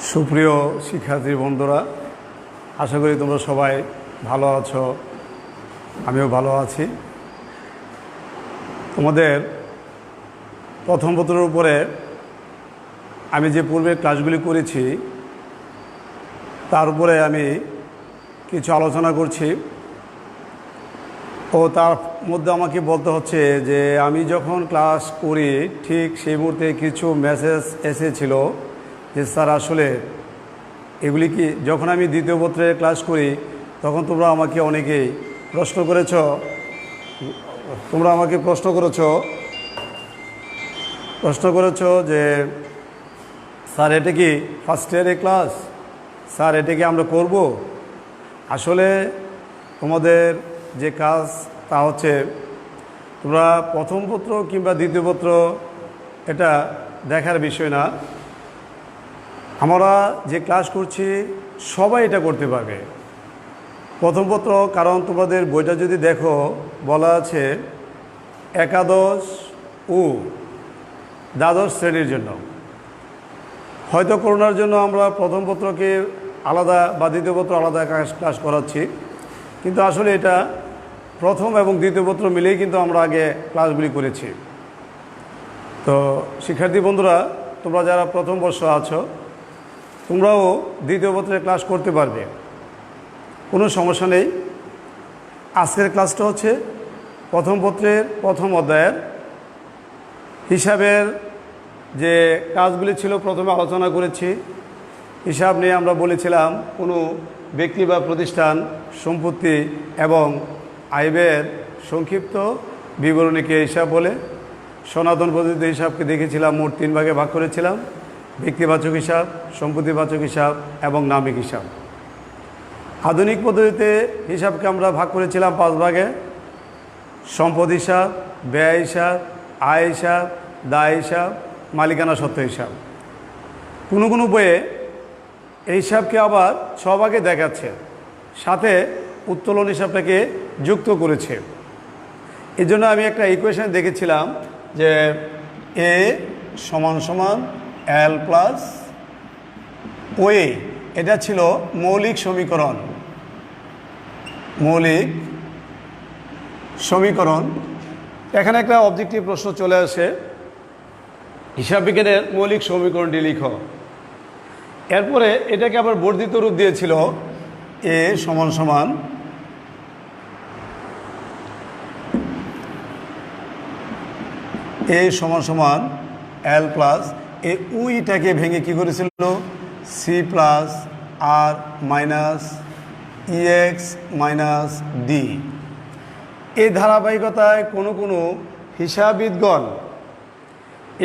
সুপ্রিয় শিক্ষার্থী বন্ধুরা, আশা করি তোমরা সবাই ভালো আছো। আমিও ভালো আছি। তোমাদের প্রথম পত্রের উপরে আমি যে পূর্বে ক্লাসগুলি করেছি তার উপরে আমি কিছু আলোচনা করছি ও তার মধ্যে আমাকে বলতে হচ্ছে যে আমি যখন ক্লাস করি ঠিক সেই মুহূর্তে কিছু মেসেজ এসেছিল যে স্যার আসলে এগুলি কি, যখন আমি দ্বিতীয় পত্রে ক্লাস করি তখন তোমরা আমাকে অনেকেই প্রশ্ন করেছো যে স্যার এটা কি ফার্স্ট ইয়ারের ক্লাস, স্যার এটা কি আমরা করব। আসলে তোমাদের যে কাজ তা হচ্ছে তোমরা প্রথম পত্র কিংবা দ্বিতীয় পত্র এটা দেখার বিষয় না। আমরা যে ক্লাস করছি সবাই এটা করতে পারবে প্রথম পত্র, কারণ তোমাদের বইটা যদি দেখো বলা আছে একাদশ ও দ্বাদশ শ্রেণীর জন্য। হয়তো করোনার জন্য আমরা প্রথম পত্রকে আলাদা বা দ্বিতীয় পত্র আলাদা ক্লাস করাচ্ছি, কিন্তু আসলে এটা প্রথম এবং দ্বিতীয় পত্র মিলেই কিন্তু আমরা আগে ক্লাসগুলি করেছি। তো শিক্ষার্থী বন্ধুরা, তোমরা যারা প্রথম বর্ষ আছো তোমরাও দ্বিতীয় পত্রের ক্লাস করতে পারবে, কোনো সমস্যা নেই। আজকের ক্লাসটা হচ্ছে প্রথম পত্রের প্রথম অধ্যায়ের হিসাবের যে কাজগুলি ছিল প্রথমে আলোচনা করেছি। হিসাব নিয়ে আমরা বলেছিলাম কোনো ব্যক্তি বা প্রতিষ্ঠান সম্পত্তি এবং আয় ব্যয়ের সংক্ষিপ্ত বিবরণীকে হিসাব বলে। সনাতন পদ্ধতিতে হিসাবকে দেখেছিলাম মোট 3 ভাগে ভাগ করেছিলাম: ব্যক্তিবাচক হিসাব, সম্পত্তিবাচক হিসাব এবং নামিক হিসাব। আধুনিক পদ্ধতিতে হিসাবকে আমরা ভাগ করেছিলাম 5 ভাগে: সম্পদ হিসাব, ব্যয় হিসাব, আয় হিসাব, দায় হিসাব, মালিকানা সত্ত্ব হিসাব। কোনো কোনো বইয়ে এই হিসাবকে আবার 6 ভাগে দেখাচ্ছে, সাথে উত্তোলন হিসাবটাকে যুক্ত করেছে। এই জন্য আমি একটা ইকুয়েশন দেখেছিলাম যে এ সমান সমান এল প্লাস ওয়ে, এটা ছিল মৌলিক সমীকরণ। এখানে একটা অবজেক্টিভ প্রশ্ন চলে আসে, হিসাব বিজ্ঞানের মৌলিক সমীকরণটি লিখো। এরপরে এটাকে আবার বর্ধিত রূপ দিয়েছিল এ সমান সমান এল প্লাস এ উইটাকে ভেঙে কী করেছিল সি প্লাস আর মাইনাস ইএক্স মাইনাস ডি। এই ধারাবাহিকতায় কোনো হিসাববিদগণ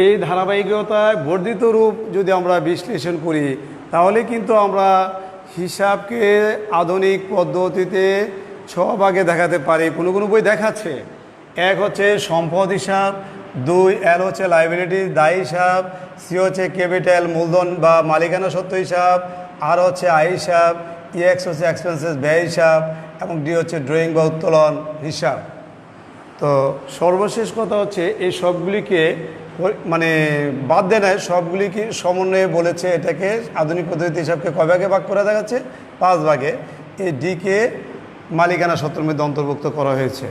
এই ধারাবাহিকতায় বর্ধিত রূপ যদি আমরা বিশ্লেষণ করি তাহলে কিন্তু আমরা হিসাবকে আধুনিক পদ্ধতিতে 6 ভাগে দেখাতে পারি। কোনো বই দেখাচ্ছে 1 হচ্ছে সম্পদ হিসাব, 2 এল হচ্ছে লাইবিলিটি দায় হিসাব, সি হচ্ছে ক্যাপিটাল মূলধন বা মালিকানা সত্ত্ব হিসাব, আর হচ্ছে আয় হিসাব, ইএক্স হচ্ছে এক্সপেন্সেস ব্যয় হিসাব এবং ডি হচ্ছে ড্রয়িং বা উত্তোলন হিসাব। তো সর্বশেষ কথা হচ্ছে এই সবগুলিকে বাদ দেয় না, সবগুলিকে সমন্বয়ে বলেছে এটাকে আধুনিক পদ্ধতিতে হিসাবকে কয় ভাগে ভাগ করা দেখাচ্ছে 5 ভাগে। এই ডিকে মালিকানা সত্ত্বের মধ্যে অন্তর্ভুক্ত করা হয়েছে।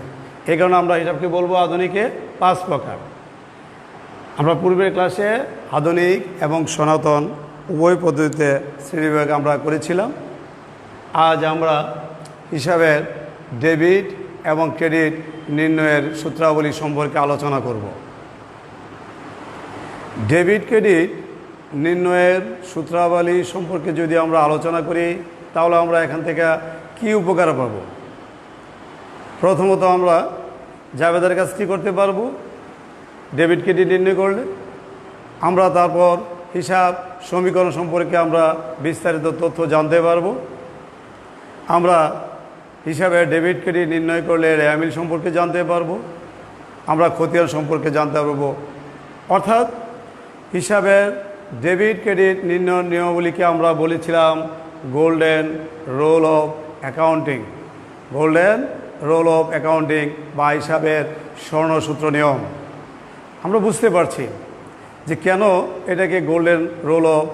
এই কারণে আমরা হিসাবকে বলবো আধুনিকে 5 প্রকার। আমরা পূর্বের ক্লাসে আধুনিক এবং সনাতন উভয় পদ্ধতিতে শ্রেণীবিভাগ আমরা করেছিলাম। আজ আমরা হিসাবের ডেবিট এবং ক্রেডিট নির্ণয়ের সূত্রাবলী সম্পর্কে আলোচনা করব। ডেবিট ক্রেডিট নির্ণয়ের সূত্রাবলী সম্পর্কে যদি আমরা আলোচনা করি তাহলে আমরা এখান থেকে কি উপকার পাব? প্রথমত আমরা জাবেদার কাজ কী করতে পারবো ডেবিট ক্রেডিট নির্ণয় করলে। আমরা তারপর হিসাব সমীকরণ সম্পর্কে আমরা বিস্তারিত তথ্য জানতে পারবো। আমরা হিসাবে ডেবিট ক্রেডিট নির্ণয় করলে রেয়ামিল সম্পর্কে জানতে পারবো। আমরা খতিয়ান সম্পর্কে জানতে পারবো। অর্থাৎ হিসাবের ডেবিট ক্রেডিট নির্ণয় নিয়মাবলীকে আমরা বলেছিলাম গোল্ডেন রুল অফ অ্যাকাউন্টিং বা হিসাবের স্বর্ণসূত্র নিয়ম। আমরা বুঝতে পারছি যে কেন এটাকে গোল্ডেন রুল অফ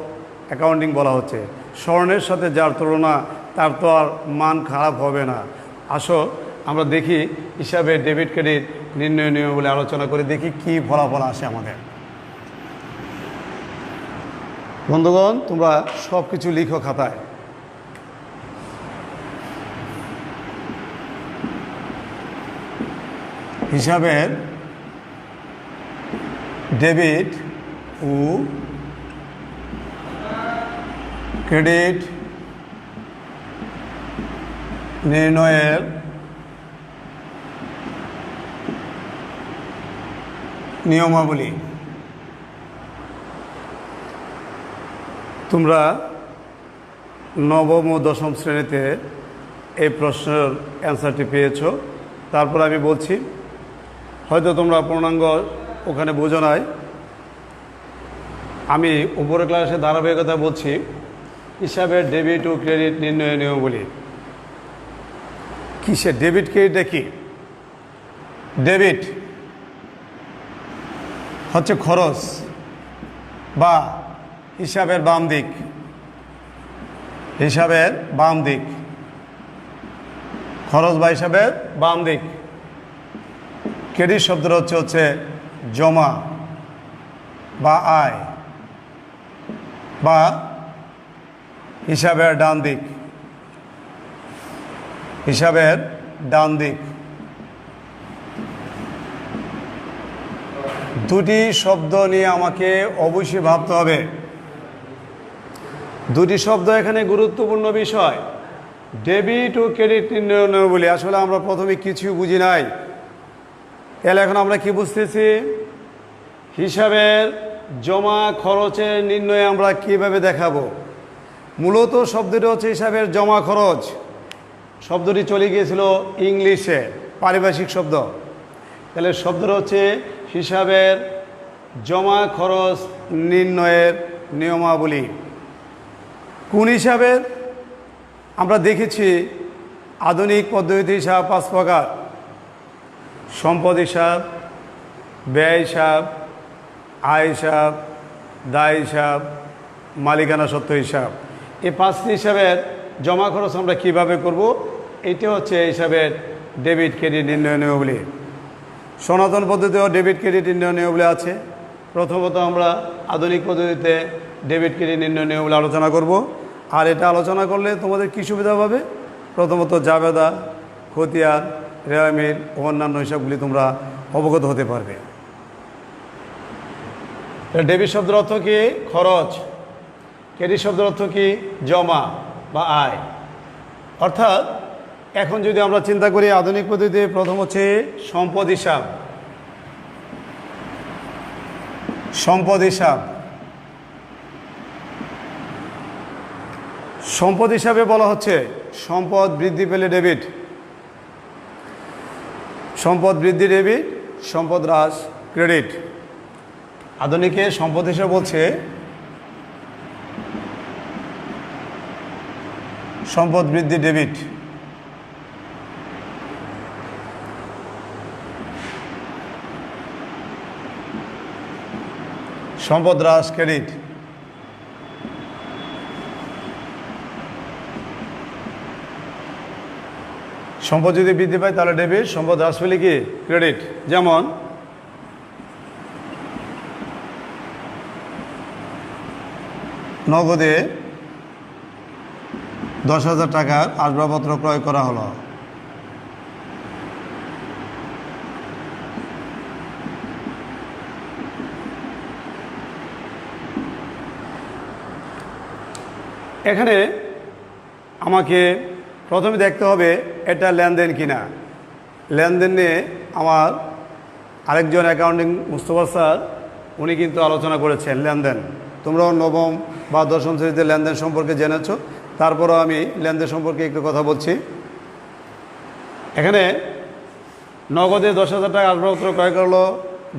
অ্যাকাউন্টিং বলা হচ্ছে। স্বর্ণের সাথে যার তুলনা তার তো আর মান খারাপ হবে না। আসো আমরা দেখি হিসাবে ডেবিট ক্রেডিট নির্ণয় নিয়মাবলী আলোচনা করে দেখি কি ফলাফল আসে আমাদের। বন্ধুগণ, তোমরা সব কিছু লিখো খাতায়। হিসাবের ডেবিট ও ক্রেডিট নির্ণয়ের নিয়মাবলী। তোমরা নবম ও দশম শ্রেণীতে এই প্রশ্নের অ্যান্সারটি পেয়েছো। তারপর আমি বলছি, হয়তো তোমরা পূর্ণাঙ্গ ওখানে বোঝো নাই, আমি উপরের ক্লাসে ধারাবাহিকতা বলছি। হিসাবের ডেবিট ও ক্রেডিট নির্ণয় নিয়মাবলী। কিসের ডেবিট ক্রেডিটটা কি? ডেবিট হচ্ছে খরচ বা হিসাবের বাম দিক, হিসাবের বাম দিক, খরচ বা হিসাবের বাম দিক। ক্রেডিট শব্দটা হচ্ছে জমা বা আয় বা হিসাবের ডান দিক, হিসাবের ডান দিক। দুটি শব্দ নিয়ে আমাকে অবশ্যই ভাবতে হবে। দুটি শব্দ এখানে গুরুত্বপূর্ণ বিষয়। ডেবিট ও ক্রেডিট নির্ণয় নিয়মাবলী। আসলে আমরা প্রথমে কিছু বুঝি নাই, তাহলে এখন আমরা কি বুঝতেছি? হিসাবের জমা খরচের নির্ণয় আমরা কিভাবে দেখাবো। মূলত শব্দটি হচ্ছে হিসাবের জমা খরচ। শব্দটি চলে গিয়েছিল ইংলিশে, পারিভাষিক শব্দ। তাহলে শব্দটা হচ্ছে হিসাবের জমা খরচ নির্ণয়ের নিয়মাবলী। কোন হিসাবের? আমরা দেখেছি আধুনিক পদ্ধতি হিসাব 5 প্রকার: সম্পদ হিসাব, ব্যয় হিসাব, আয় হিসাব, দায় হিসাব, মালিকানা সত্ত্ব হিসাব। এই 5টি হিসাবের জমা খরচ আমরা কিভাবে করব, এটি হচ্ছে হিসাবের ডেবিট ক্রেডিট নির্ণয় নিয়মাবলী। সনাতন পদ্ধতিতেও ডেবিট ক্রেডিট নির্ণয় নিয়মাবলী আছে। প্রথমত আমরা আধুনিক পদ্ধতিতে ডেবিট ক্রেডিট নির্ণয় নিয়মাবলী আলোচনা করব। আর এটা আলোচনা করলে তোমাদের কী সুবিধা পাবে? প্রথমত জাবেদা, খতিয়ান, রেওয়ামিল ও অন্যান্য হিসাবগুলি তোমরা অবগত হতে পারবে। ডেবিট শব্দের অর্থ কি? খরচ। ক্রেডিট শব্দের অর্থ কি? জমা বা আয়। অর্থাৎ এখন যদি আমরা চিন্তা করি আধুনিক পদ্ধতিতে, প্রথম হচ্ছে সম্পদ হিসাব। সম্পদ হিসাব, সম্পদ হিসাবে বলা হচ্ছে সম্পদ বৃদ্ধি পেলে ডেবিট, সম্পদ বৃদ্ধি ডেবিট, সম্পদ হ্রাস ক্রেডিট। আধুনিকে সম্পদ হিসাব বলছে সম্পদ বৃদ্ধি ডেবিট, সম্পদ হ্রাস ক্রেডিট। সম্পদ যদি বৃদ্ধি পায় তাহলে ডেবিট, সম্পদ হ্রাস পেলে কি? ক্রেডিট। যেমন নগদে 10,000 টাকার আসবাবপত্র ক্রয় করা হলো। এখানে আমাকে প্রথমে দেখতে হবে এটা লেনদেন কিনা। লেনদেন নিয়ে আমার আরেকজন অ্যাকাউন্টিং মুস্তফা স্যার উনি কিন্তু আলোচনা করেছেন লেনদেন। তোমরাও নবম বা দশম শ্রেণীতে লেনদেন সম্পর্কে জেনেছো, তারপরও আমি লেনদেন সম্পর্কে একটু কথা বলছি। এখানে নগদে 10,000 টাকা আসবাবপত্র ক্রয় করলো,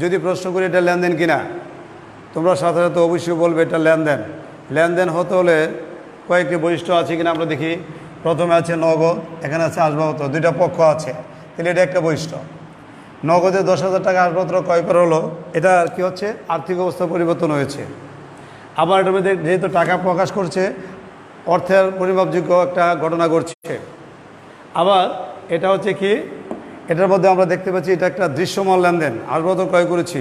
যদি প্রশ্ন করি এটা লেনদেন কিনা, তোমরা সাথে সাথে অবশ্যই বলবে এটা লেনদেন। লেনদেন হতে হলে কয়েকটি বৈশিষ্ট্য আছে কিনা আমরা দেখি। প্রথমে আছে নগদ, এখানে আছে আসবাবপত্র, দুইটা পক্ষ আছে, তাহলে এটা একটা বৈশিষ্ট্য। নগদে 10,000 টাকা আসবাবপত্র ক্রয় করা হলো, এটা কি হচ্ছে? আর্থিক অবস্থা পরিবর্তন হয়েছে। আবার এটার মধ্যে যেহেতু টাকা প্রকাশ করছে, অর্থের পরিমাপযোগ্য একটা ঘটনা ঘটছে। আবার এটা হচ্ছে কি, এটার মধ্যে আমরা দেখতে পাচ্ছি এটা একটা দৃশ্যমান লেনদেন। আসবাবপত্র ক্রয় করেছি,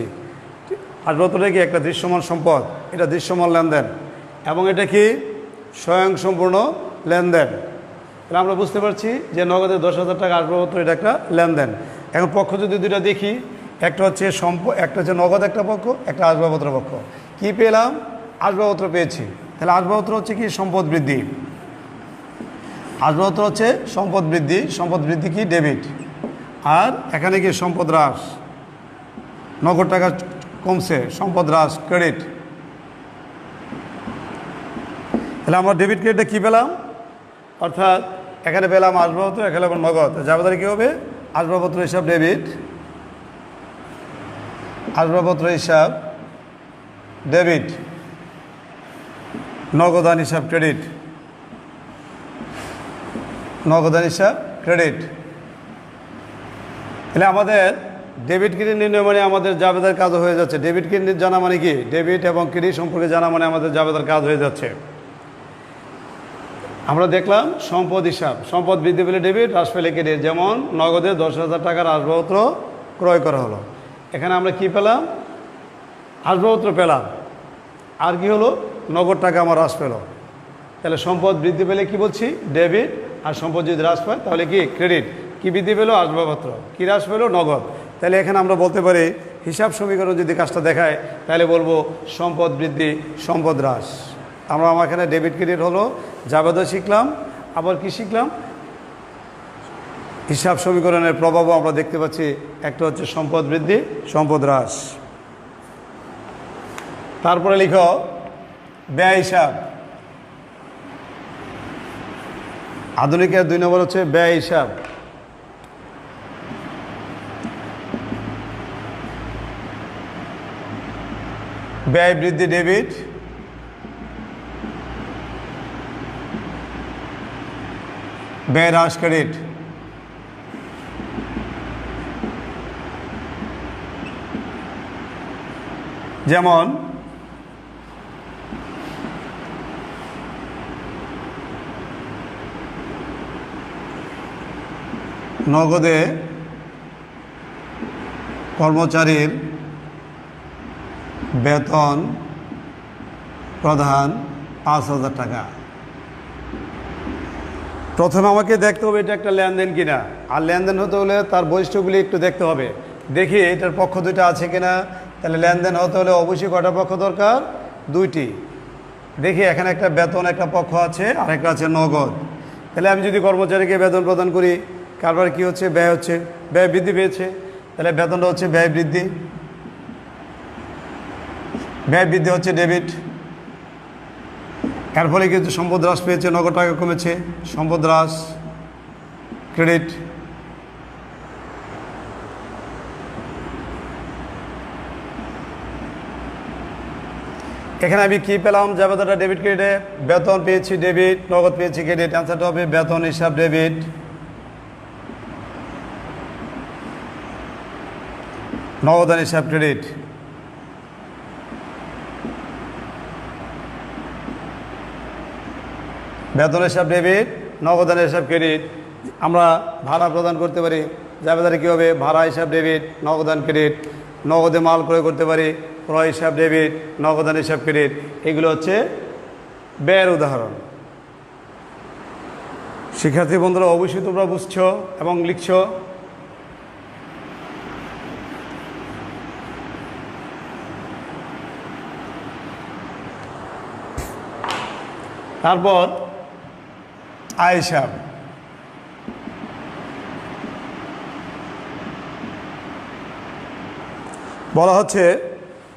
আসবাবপত্রটা কি একটা দৃশ্যমান সম্পদ, এটা দৃশ্যমান লেনদেন এবং এটা কি স্বয়ংসম্পূর্ণ লেনদেন। তাহলে আমরা বুঝতে পারছি যে নগদে 10,000 টাকা আসবাবপত্র এটা একটা লেনদেন। এখন পক্ষ যদি দুইটা দেখি, একটা হচ্ছে একটা হচ্ছে নগদ একটা পক্ষ, একটা আসবাবপত্র পক্ষ। কি পেলাম? আসবাবপত্র পেয়েছি। তাহলে আসবাবপত্র হচ্ছে কি সম্পদ বৃদ্ধি, আসবাবপত্র হচ্ছে সম্পদ বৃদ্ধি। সম্পদ বৃদ্ধি কি ডেবিট, আর এখানে কি সম্পদ হ্রাস, নগদ টাকা কমছে, সম্পদ হ্রাস ক্রেডিট। তাহলে আমরা ডেবিট ক্রেডিটে কী পেলাম? অর্থাৎ এখানে পেলাম আসবাবপত্র, এখানে পেলাম নগদ। যাবে কী হবে? আসবাবপত্র হিসাব ডেবিট, আসবাবপত্র হিসাব ডেবিট, নগদান হিসাব ক্রেডিট, নগদান হিসাব ক্রেডিট। তাহলে আমাদের ডেবিট ক্রেডিট নির্ণয় মানে আমাদের জাবেদার কাজ হয়ে যাচ্ছে। ডেবিট ক্রেডিট জানা মানে কি, ডেবিট এবং ক্রেডিট সম্পর্কে জানা মানে আমাদের জাবেদার কাজ হয়ে যাচ্ছে। আমরা দেখলাম সম্পদ হিসাব, সম্পদ বৃদ্ধি পেলে ডেবিট, হ্রাস পেলে ক্রেডিট। যেমন নগদে 10,000 টাকার আসবাবপত্র ক্রয় করা হলো, এখানে আমরা কি পেলাম? আসবাবপত্র পেলাম, আর কি হলো? নগদ টাকা আমার হ্রাস পেল। তাহলে সম্পদ বৃদ্ধি পেলে কি বলছি? ডেবিট, আর সম্পদ যদি হ্রাস পায় তাহলে কি ক্রেডিট। কি বৃদ্ধি পেলো? আসবাবপত্র। কি হ্রাস পেলো? নগদ। তাহলে এখানে আমরা বলতে পারি হিসাব সমীকরণ যদি কাজটা দেখায় তাহলে বলবো সম্পদ বৃদ্ধি, সম্পদ হ্রাস। আমরা আমার এখানে ডেবিট ক্রেডিট হলো, জাবেদা শিখলাম, আবার কি শিখলাম? হিসাব সমীকরণের প্রভাবও আমরা দেখতে পাচ্ছি। একটা হচ্ছে সম্পদ বৃদ্ধি, সম্পদ হ্রাস। তারপরে লিখো ব্যয় হিসাব। আধুনিকের 2 নম্বর হচ্ছে ব্যয় হিসাব। ব্যয় বৃদ্ধি ডেবিট, ব্যয় হ্রাস ক্রেডিট। যেমন নগদে কর্মচারীর বেতন প্রদান 5,000 টাকা। প্রথমে আমাকে দেখতে হবে এটা একটা লেনদেন কিনা, আর লেনদেন হতে হলে তার বৈশিষ্ট্যগুলি একটু দেখতে হবে। দেখি এটার পক্ষ দুইটা আছে কিনা। তাহলে লেনদেন হতে হলে অবশ্যই কয়টা পক্ষ দরকার? 2টি। দেখি এখানে একটা বেতন একটা পক্ষ আছে, আর একটা আছে নগদ। তাহলে আমি যদি কর্মচারীকে বেতন প্রদান করি, কারবার কি হচ্ছে? ব্যয় হচ্ছে, ব্যয় বৃদ্ধি পেয়েছে। তাহলে বেতনটা হচ্ছে ব্যয় বৃদ্ধি, ব্যয় বৃদ্ধি হচ্ছে ডেবিট। এর ফলে কিন্তু সম্পদ হ্রাস পেয়েছে, নগদ টাকা কমেছে, সম্পদ হ্রাস ক্রেডিট। এখানে আমি কি পেলাম? জাবেদাটা ডেবিট ক্রেডিটে, বেতন পেয়েছি ডেবিট, নগদ পেয়েছি ক্রেডিট। অ্যান্সারটা হবে বেতন হিসাব ডেবিট, নগদান হিসাব ক্রেডিট। বেতন হিসাব ডেবিট, নগদান হিসাব ক্রেডিট। আমরা ভাড়া প্রদান করতে পারি, জাবেদারে কী হবে? ভাড়া হিসাব ডেবিট, নগদান ক্রেডিট। নগদে মাল ক্রয় করতে পারি, ক্রয় হিসাব ডেবিট, নগদান হিসাব ক্রেডিট। এগুলো হচ্ছে ব্যয়ের উদাহরণ। শিক্ষার্থী বন্ধুরা, অবশ্যই তোমরা বুঝছো এবং লিখছো। তারপর আয় হিসাব। বলা হচ্ছে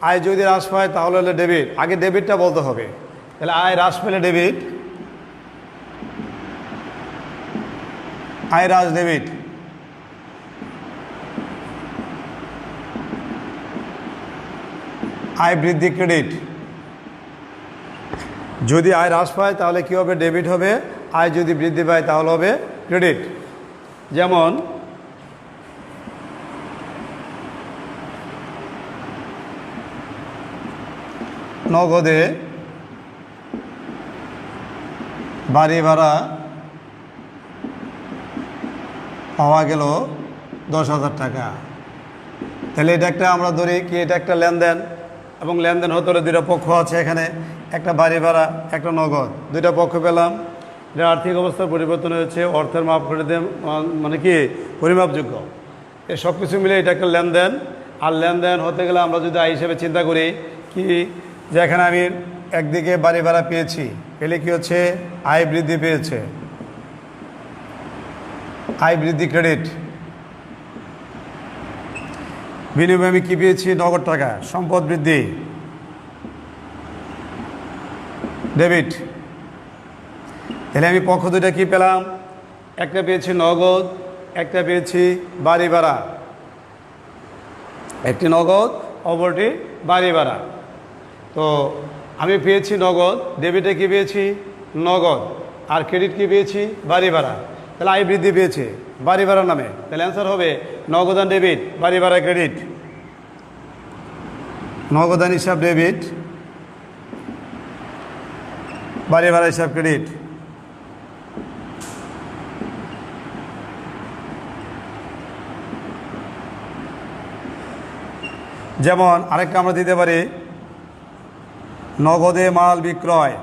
আয় যদি হ্রাস পায় তাহলে হলে ডেবিট। আগে ডেবিটটা বলতে হবে। তাহলে আয় হ্রাস পেলে ডেবিট, আয় হ্রাস ডেবিট। আয় বৃদ্ধি ক্রেডিট। যদি আয় হ্রাস পায় তাহলে কী হবে? ডেবিট হবে। আয় যদি বৃদ্ধি পায় তাহলে হবে ক্রেডিট। যেমন নগদে বাড়ি ভাড়া পাওয়া গেল 10,000 টাকা। তাহলে এটা একটা আমরা ধরি কি এটা একটা লেনদেন, এবং লেনদেন হতে হলে দুইটা পক্ষ আছে এখানে, একটা বাড়ি ভাড়া একটা নগদ, দুইটা পক্ষ পেলাম। এটা আর্থিক অবস্থার পরিবর্তন হয়েছে, অর্থের মাপ করে মানে কি পরিমাপযোগ্য, এই সব কিছু মিলে এটা একটা লেনদেন। আর লেনদেন হতে গেলে আমরা যদি আয় হিসেবে চিন্তা করি কি যে এখানে আমি একদিকে বাড়ি ভাড়া পেয়েছি, পেলে কি হচ্ছে আয় বৃদ্ধি পেয়েছে, আয় বৃদ্ধি ক্রেডিট। বিনিময়ে আমি কী পেয়েছি নগদ টাকা, সম্পদ বৃদ্ধি ডেবিট। তাহলে আমি পক্ষ দুইটা কী পেলাম, একটা পেয়েছি নগদ, একটা পেয়েছি বাড়ি ভাড়া, একটি নগদ অপরটি বাড়ি ভাড়া। তো আমি পেয়েছি নগদ, ডেবিটে কী পেয়েছি নগদ, আর ক্রেডিট কী পেয়েছি বাড়ি ভাড়া। তাহলে আয় বৃদ্ধি পেয়েছে বাড়ি ভাড়ার নামে। তাহলে অ্যান্সার হবে নগদান ডেবিট, বাড়ি ভাড়া ক্রেডিট। নগদান হিসাব ডেবিট, বাড়ি ভাড়া হিসাব ক্রেডিট। যেমন আরেকটা আমরা দিতে পারি নগদে মাল বিক্রয়।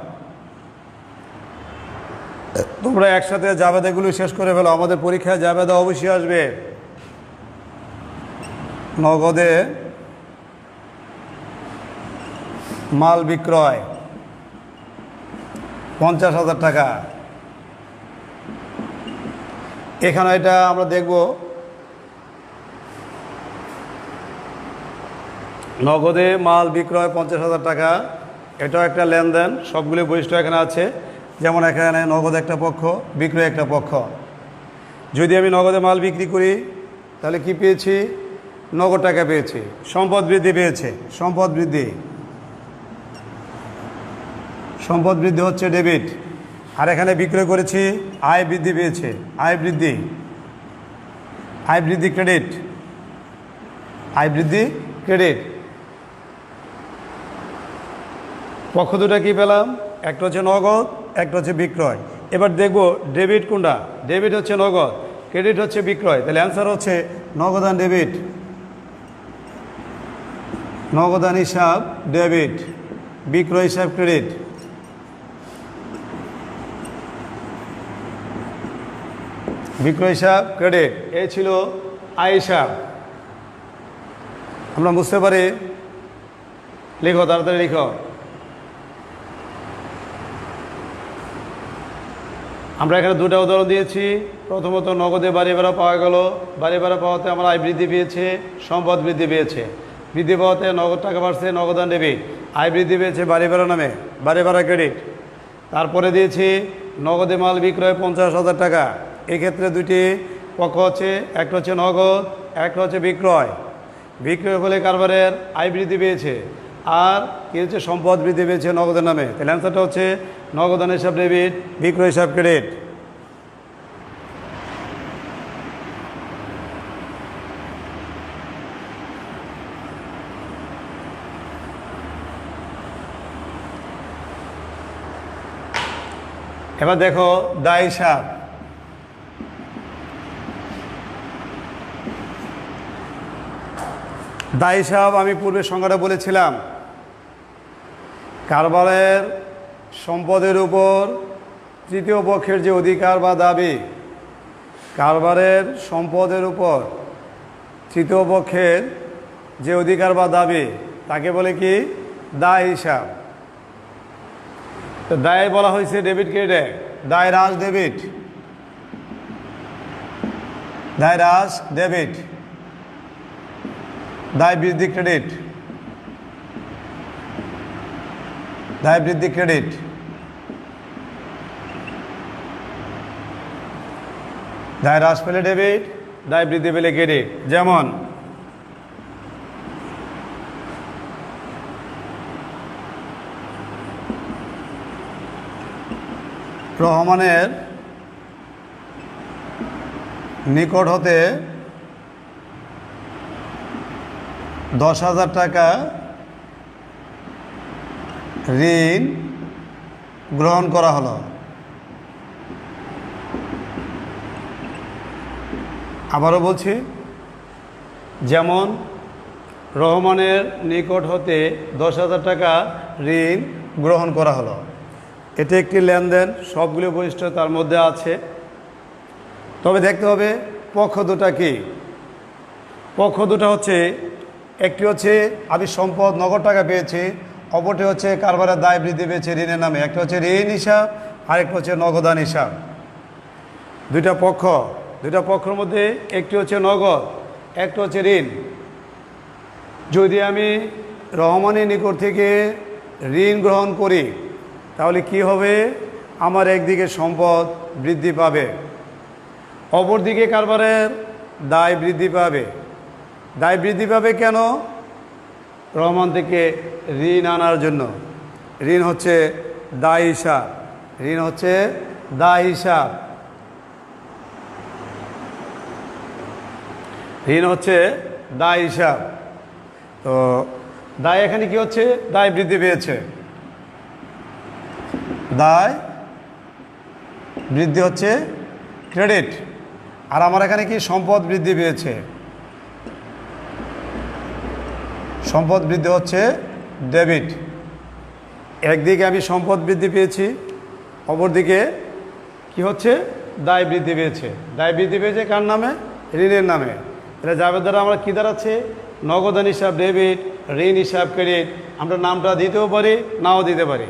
তোমরা একসাথে জাবেদাগুলো শেষ করে ফেলো, আমাদের পরীক্ষায় জাবেদা অবশ্যই আসবে। নগদে মাল বিক্রয় 50,000 টাকা। এখানে এটা আমরা দেখব নগদে মাল বিক্রয় 50,000 টাকা, এটাও একটা লেনদেন, সবগুলো বৈশিষ্ট্য এখানে আছে। যেমন এখানে নগদ একটা পক্ষ, বিক্রয় একটা পক্ষ। যদি আমি নগদে মাল বিক্রি করি তাহলে কি পেয়েছি নগদ টাকা পেয়েছি, সম্পদ বৃদ্ধি পেয়েছে, সম্পদ বৃদ্ধি, সম্পদ বৃদ্ধি হচ্ছে ডেবিট। আর এখানে বিক্রয় করেছি আয় বৃদ্ধি পেয়েছে, আয় বৃদ্ধি, আয় বৃদ্ধি ক্রেডিট, আয় বৃদ্ধি ক্রেডিট। পক্ষ দুটা কী পেলাম, একটা হচ্ছে নগদ, একটা হচ্ছে বিক্রয়। এবার দেখব ডেবিট কোনটা, ডেবিট হচ্ছে নগদ, ক্রেডিট হচ্ছে বিক্রয়। তাহলে অ্যান্সার হচ্ছে নগদান ডেবিট, নগদান হিসাব ডেবিট, বিক্রয় হিসাব ক্রেডিট। বিক্রয় হিসাব ক্রেডিট, এই ছিল আয় হিসাব। আমরা বুঝতে পারি, লিখো তাড়াতাড়ি লিখো। আমরা এখানে দুটা উদাহরণ দিয়েছি। প্রথমত নগদে বাড়ি ভাড়া পাওয়া গেল, বাড়ি ভাড়া পাওয়াতে আমার আয় বৃদ্ধি পেয়েছে, সম্পদ বৃদ্ধি পেয়েছে, বৃদ্ধি পাওয়াতে নগদ টাকা বাড়ছে, নগদান ডেবিট। আয় বৃদ্ধি পেয়েছে বাড়ি ভাড়া নামে, বাড়ি ভাড়া ক্রেডিট। তারপরে দিয়েছি নগদে মাল বিক্রয় 50,000 টাকা। এক্ষেত্রে দুটি পক্ষ হচ্ছে, একটা হচ্ছে নগদ, একটা হচ্ছে বিক্রয়। বিক্রয় হলে কারবারের আয় বৃদ্ধি পেয়েছে, আর কি হচ্ছে সম্পদ বৃদ্ধি পেয়েছে নগদের নামে। তাহলে অ্যান্সারটা হচ্ছে নগদান হিসাব ডেবিট, বিক্রয় হিসাব ক্রেডিট। এবার দেখো দায় হিসাব। দায় হিসাব আমি পূর্বে সংজ্ঞাটা বলেছিলাম, কারবারের সম্পদের উপর তৃতীয় পক্ষের যে অধিকার বা দাবি, কারবারের সম্পদের উপর তৃতীয় পক্ষের যে অধিকার বা দাবি তাকে বলে কি দায় হিসাব। তো দায় বলা হয়েছে ডেবিট ক্রেডিট, দায় হ্রাস ডেবিট, দায় হ্রাস ডেবিট, দায় বৃদ্ধি ক্রেডিট, দায় বৃদ্ধি ক্রেডিট। দায় হ্রাস পেলে ডেবিট, দায় বৃদ্ধি পেলে ক্রেডিট। যেমন রহমানের নিকট হতে 10,000 টাকা ঋণ গ্রহণ করা হলো। আবারও বলছি, যেমন রহমানের নিকট হতে 10,000 টাকা ঋণ গ্রহণ করা হলো। এটি একটি লেনদেন, সবগুলো বৈশিষ্ট্য তার মধ্যে আছে। তবে দেখতে হবে পক্ষ দুটা কি। পক্ষ দুটা হচ্ছে, একটি হচ্ছে আমি সম্পদ নগদ টাকা পেয়েছি, অপরটি হচ্ছে কারবারের দায় বৃদ্ধি পেয়েছে ঋণের নামে। একটা হচ্ছে ঋণ হিসাব, আরেকটা হচ্ছে নগদান হিসাব। দুইটা পক্ষের মধ্যে একটি হচ্ছে নগদ, একটা হচ্ছে ঋণ। যদি আমি রহমানের নিকট থেকে ঋণ গ্রহণ করি তাহলে কি হবে, আমার একদিকে সম্পদ বৃদ্ধি পাবে, অপরদিকে কারবারের দায় বৃদ্ধি পাবে। দায় বৃদ্ধি পাবে কেন? রহমান থেকে ঋণ আনার জন্য। ঋণ হচ্ছে দায় হিসাব, ঋণ হচ্ছে দায় হিসাব, ঋণ হচ্ছে দায় হিসাব। তো দায় এখানে কি হচ্ছে, দায় বৃদ্ধি পেয়েছে, দায় বৃদ্ধি হচ্ছে ক্রেডিট। আর আমার এখানে কি সম্পদ বৃদ্ধি পেয়েছে, সম্পদ বৃদ্ধি হচ্ছে ডেবিট। একদিকে আমি সম্পদ বৃদ্ধি পেয়েছি, অপরদিকে কি হচ্ছে, দায় বৃদ্ধি পেয়েছে। দায় বৃদ্ধি পেয়েছে কার নামে? ঋণের নামে। এটা যাবের দ্বারা আমরা কী দাঁড়াচ্ছে, নগদান হিসাব ডেবিট, ঋণ হিসাব ক্রেডিট। আমরা নামটা দিতেও পারি, নাও দিতে পারি।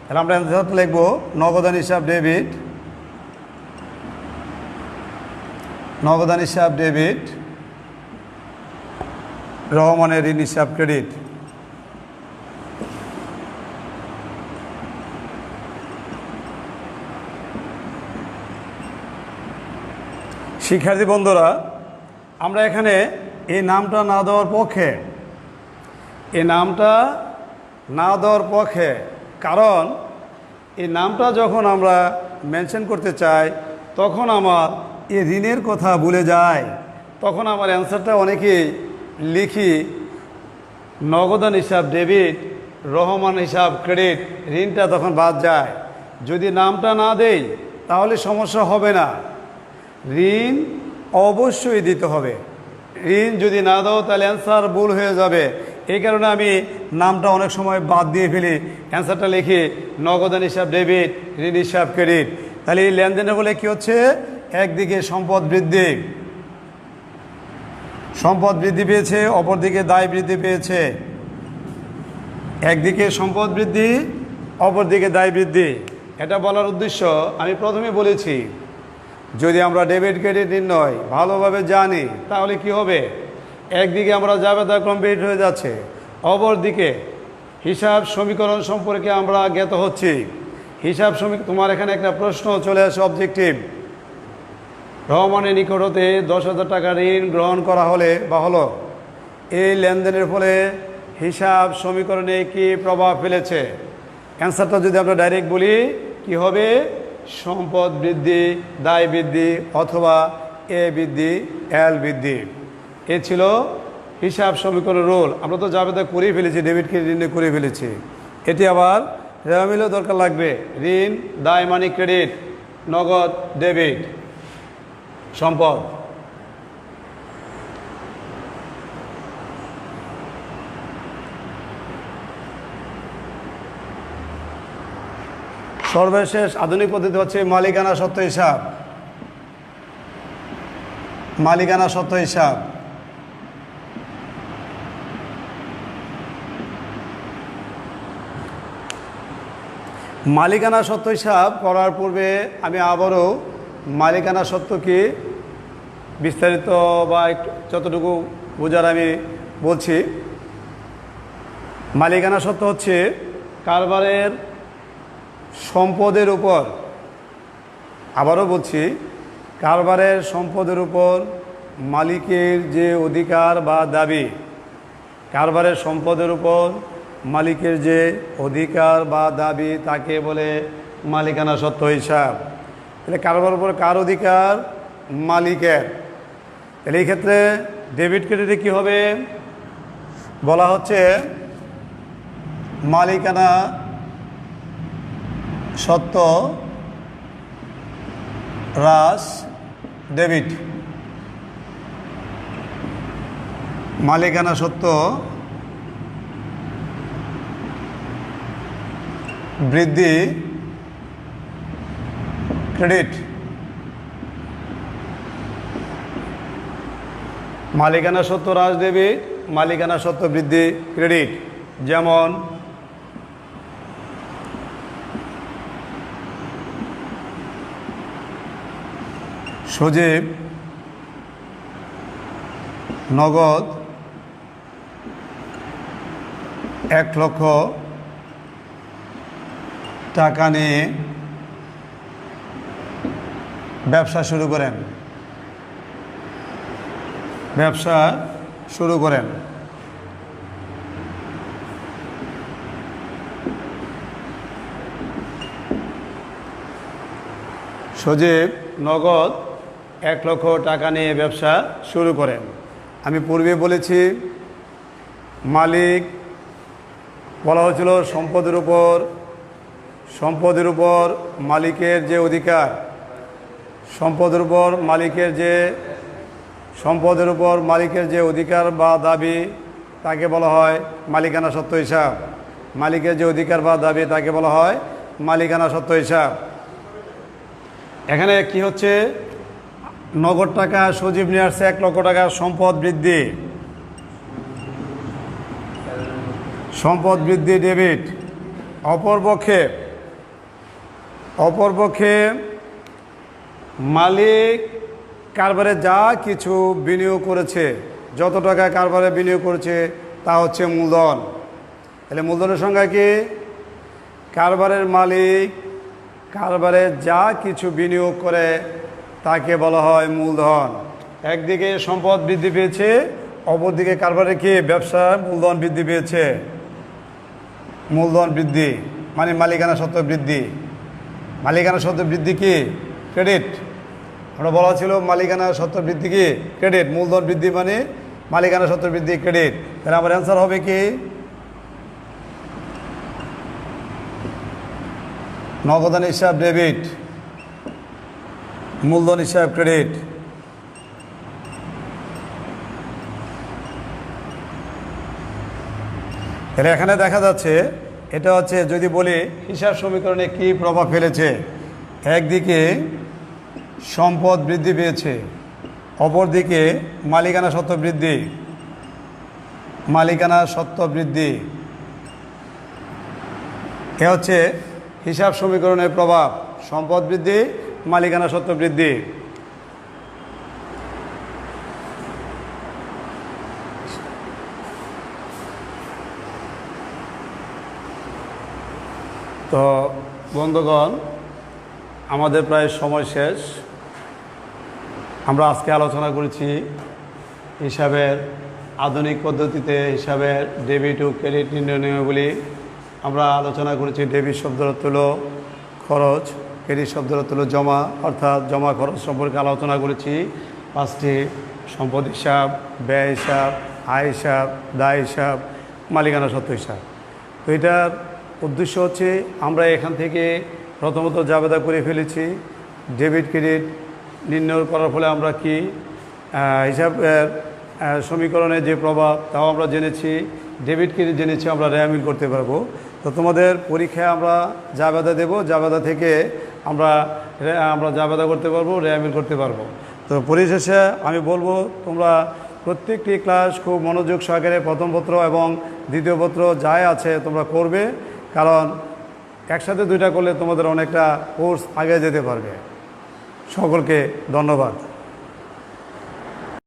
তাহলে আমরা অ্যান্সার লিখব নগদান হিসাব ডেবিট, নগদান হিসাব ডেবিট, রহমানের ঋণ হিসাব ক্রেডিট। শিক্ষার্থী বন্ধুরা, আমরা এখানে এই নামটা না দেওয়ার পক্ষে, এই নামটা না দেওয়ার পক্ষে, কারণ এই নামটা যখন আমরা মেনশন করতে চাই তখন আমার এই ঋণের কথা ভুলে যায়, তখন আমার অ্যান্সারটা অনেকেই লিখি নগদান হিসাব ডেবিট, রহমান হিসাব ক্রেডিট, ঋণটা তখন বাদ যায়। যদি নামটা না দেই তাহলে সমস্যা হবে না, ঋণ অবশ্যই দিতে হবে। ঋণ যদি না দাও তাহলে অ্যান্সার ভুল হয়ে যাবে। এই কারণে আমি নামটা অনেক সময় বাদ দিয়ে ফেলি, অ্যান্সারটা লিখি নগদান হিসাব ডেবিট, ঋণ হিসাব ক্রেডিট। তাহলে এই লেনদেনের বলে কি হচ্ছে, একদিকে সম্পদ বৃদ্ধি, সম্পদ বৃদ্ধি পেয়েছে, অপরদিকে দায় বৃদ্ধি পেয়েছে। একদিকে সম্পদ বৃদ্ধি, অপরদিকে দায় বৃদ্ধি। এটা বলার উদ্দেশ্য আমি প্রথমে বলেছি, যদি আমরা ডেবিট ক্রেডিট নির্ণয় ভালোভাবে জানি তাহলে কি হবে, একদিকে আমরা জাবেদা কমপ্লিট হয়ে যাচ্ছে, অপরদিকে হিসাব সমীকরণ সম্পর্কে আমরা জ্ঞাত হচ্ছি। হিসাব তোমার এখানে একটা প্রশ্ন চলে আসে অবজেক্টিভ, রহমানের নিকট হতে 10,000 টাকা ঋণ গ্রহণ করা হলে বা হলো, এই লেনদেনের ফলে হিসাব সমীকরণে কি প্রভাব ফেলেছে। অ্যান্সারটা যদি আমরা ডাইরেক্ট বলি কি হবে, সম্পদ বৃদ্ধি, দায় বৃদ্ধি, অথবা এ বৃদ্ধি, এল বৃদ্ধি। এ ছিল হিসাব সমীকরণ রোল। আমরা তো জাবেদা করেই ফেলেছি, ডেবিট ক্রেডিট নির্ণয় করে ফেলেছি। এটি আবার রেওয়ামিলও দরকার লাগবে, ঋণ, দায় মানি ক্রেডিট, নগদ ডেবিট, সম্পদ। সর্বশেষ আধুনিক পদ্ধতি হচ্ছে মালিকানা সত্ত্ব হিসাব। মালিকানা সত্ত্ব হিসাব, মালিকানা সত্ত্ব হিসাব করার পূর্বে আমি আবারও মালিকানা সত্ত্ব কি বিস্তারিত বা যতটুকু বোঝার আমি বলছি। মালিকানা সত্ত্ব হচ্ছে কারবারের সম্পদের উপর, আবারও বলছি, কারবারের সম্পদের উপর মালিকের যে অধিকার বা দাবি, কারবারের সম্পদের উপর মালিকের যে অধিকার বা দাবি তাকে বলে মালিকানা সত্ত্ব হিসাব। তাহলে কারবারের উপর কার অধিকার? মালিকের। তাহলে এই ক্ষেত্রে ডেবিট ক্রেডিটে কী হবে বলা হচ্ছে, মালিকানা সত্ত্ব হ্রাস ডেবিট। মালিকানা সত্ত্ব বৃদ্ধি ক্রেডিট। মালিকানা সত্ত্ব হ্রাস ডেবিট, মালিকানা সত্ত্ব বৃদ্ধি ক্রেডিট। যেমন সজীব নগদ 1,00,000 টাকা নিয়ে ব্যবসা শুরু করেন। সজীব নগদ 1,00,000 টাকা নিয়ে ব্যবসা শুরু করেন। আমি পূর্বে বলেছি মালিক বলা হয়েছিল সম্পদের উপর মালিকের যে অধিকার, সম্পদের উপর মালিকের যে অধিকার বা দাবি তাকে বলা হয় মালিকানা সত্ত্ব হিসাব। মালিকের যে অধিকার বা দাবি তাকে বলা হয় মালিকানা সত্ত্ব হিসাব। এখানে কি হচ্ছে, নগদ টাকা সজীব নিয়ে আসছে 1,00,000 টাকা, সম্পদ বৃদ্ধি ডেবিট। অপরপক্ষে মালিক কারবারে যা কিছু বিনিয়োগ করেছে, যত টাকা কারবারে বিনিয়োগ করেছে তা হচ্ছে মূলধন। তাহলে মূলধনের সংজ্ঞা কি? কারবারের মালিক কারবারে যা কিছু বিনিয়োগ করে তাকে বলা হয় মূলধন। একদিকে সম্পদ বৃদ্ধি পেয়েছে, অপরদিকে কারবারে কি ব্যবসা মূলধন বৃদ্ধি পেয়েছে। মূলধন বৃদ্ধি মানে মালিকানা সত্ত্ব বৃদ্ধি। মালিকানা সত্ত্ব বৃদ্ধি কি? ক্রেডিট। আমরা বলা ছিল মালিকানা সত্ত্ব বৃদ্ধি কি? ক্রেডিট। মূলধন বৃদ্ধি মানে মালিকানা সত্ত্ব বৃদ্ধি ক্রেডিট। তাহলে আমার অ্যান্সার হবে কি? নগদান হিসাব ডেবিট, মূলধন হিসাব ক্রেডিট। তাহলে এখানে দেখা যাচ্ছে এটা হচ্ছে, যদি বলি হিসাব সমীকরণে কি প্রভাব ফেলেছে, একদিকে সম্পদ বৃদ্ধি পেয়েছে, অপরদিকে মালিকানা সত্ত্ব বৃদ্ধি। এ হচ্ছে হিসাব সমীকরণের প্রভাব, সম্পদ বৃদ্ধি, মালিকানা সত্ত্ব বৃদ্ধি। তো বন্ধুগণ, আমাদের প্রায় সময় শেষ। আমরা আজকে আলোচনা করেছি হিসাবের আধুনিক পদ্ধতিতে হিসাবের ডেবিট ও ক্রেডিট নির্ণয় নিয়মাবলী। আমরা আলোচনা করেছি ডেবিট শব্দের অর্থ হলো খরচ, ক্রেডিট শব্দের অর্থ হলো জমা, অর্থাৎ জমা খরচ সম্পর্কে আলোচনা করেছি। 5টি: সম্পদ হিসাব, ব্যয় হিসাব, আয় হিসাব, দায় হিসাব, মালিকানা সত্ত্ব হিসাব। তো এটার উদ্দেশ্য হচ্ছে আমরা এখান থেকে প্রথমত জাবেদা করে ফেলেছি ডেবিট ক্রেডিট নির্ণয় করার ফলে আমরা কি হিসাবের সমীকরণে যে প্রভাব তাও আমরা জেনেছি, ডেবিট ক্রেডিট জেনেছি, আমরা রেয়ামিল করতে পারবো। তো তোমাদের পরীক্ষায় আমরা জাবেদা দেব, জাবেদা থেকে আমরা জাবেদা করতে পারবো, রেয়ামিল করতে পারবো। তো পরিশেষে আমি বলবো তোমরা প্রত্যেকটি ক্লাস খুব মনোযোগ সহকারে প্রথম পত্র এবং দ্বিতীয় পত্র যাই আছে তোমরা করবে, কারণ একসাথে দুইটা করলে তোমাদের অনেকটা কোর্স আগে যেতে পারবে। সকলকে ধন্যবাদ।